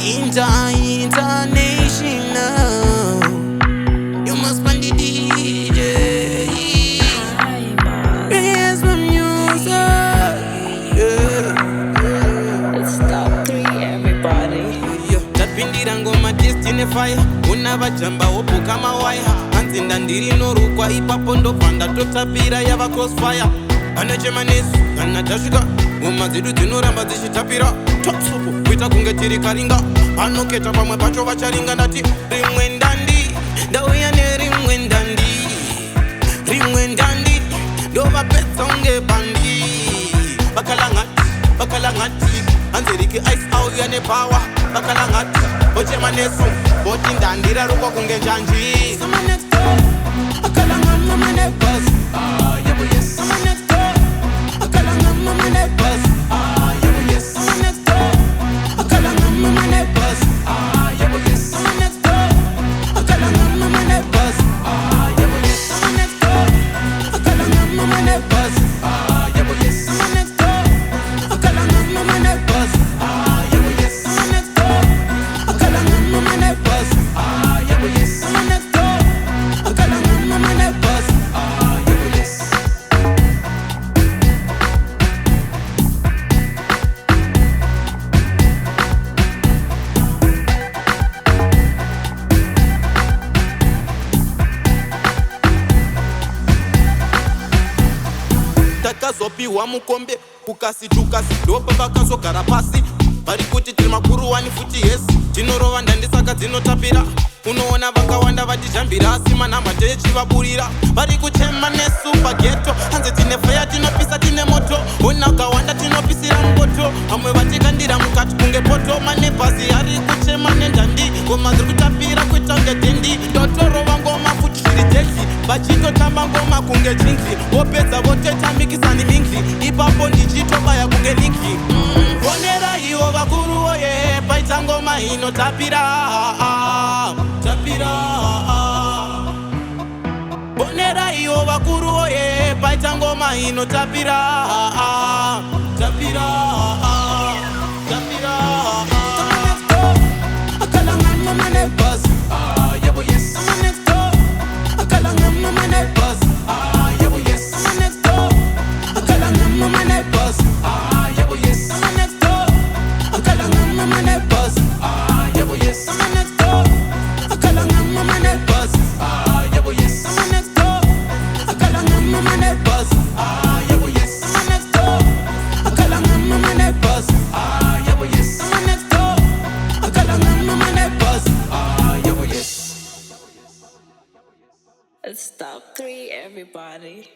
International. You must find the DJ. Yes, my music. Yeah. It's top 3, everybody. Tapindira ngoma destiny fire. Unava jamba opo kama wire. Anzinda ndiri norukwa ipapo ndopanda totapira yava crossfire. Anachema nesu, anachashika. Ngoma zedu dzinoramba dzichitapira. Top supo, kuita kunge tiri karinga. Anoketa pamwe pacho vacharinga ndati rimwe ndandi. Ndauya nerimwe ndandi. Rimwe ndandi. Ndovapedza unge bandi. Bakalangati. INT Ricky Ice auya nepower. Bakalangati. Ochema nesu, boti ndandira rukwa kunge njanji. Sama next door. Bakalangama mane bus. Yebo yes. Sama next door. Bakalangama mane bus. Yebo yes. Sama next door. Bakalangama mane bus. Yebo yes. Sama next door. Bakalangama mane bus. Yebo yes. Sama next door. Bakalangama mane bus. Yebo yes. Sama next door. Bakalangama mane bus. Yebo yes. Sama next door. Bakalangama mane bus. Yebo yes. Sama next door. Bakalangama mane bus. Yebo yes. Takazopiwa mukombe kukasitukasi ndopa vakazogara pasi vari kuti tiri makuru wani futi yesi tinorova ndandisaka dzinotapira unoona vakawanda vatijambira asi manhamba techivaburira vari kuchema nesupageto hanze tine feya tinopisa tine moto ona ukawanda tinopisira muboto vamwe vatikandira mukati kunge poto manebhasi ari kuchema nendandi ngoma dziri kutapira kuita kunge dendi dotorova ngoma futi zviri deki vachitotamba ngoma kunge jingi vopedza votetamikisani mingli ipapo ndichitobaya kunge linki bonera ivo vakuru oye paita ngoma inotapira bonera ivo vakuru oye paita ngoma inotapira Bakalangama mane bus. Yebo yes. Sama next door. Bakalangama mane bus. Yebo yes. Sama next door. Bakalangama mane bus. Yebo yes. Sama next door. Bakalangama mane bus. Yebo yes. Sama next door. Bakalangama mane bus. Yebo yes. Sama next door. Bakalangama mane bus. Yebo yes. Sama next door. Bakalangama mane bus. Yebo yes. Sama next door. Bakalangama mane bus. Yebo yes. It's top 3, everybody.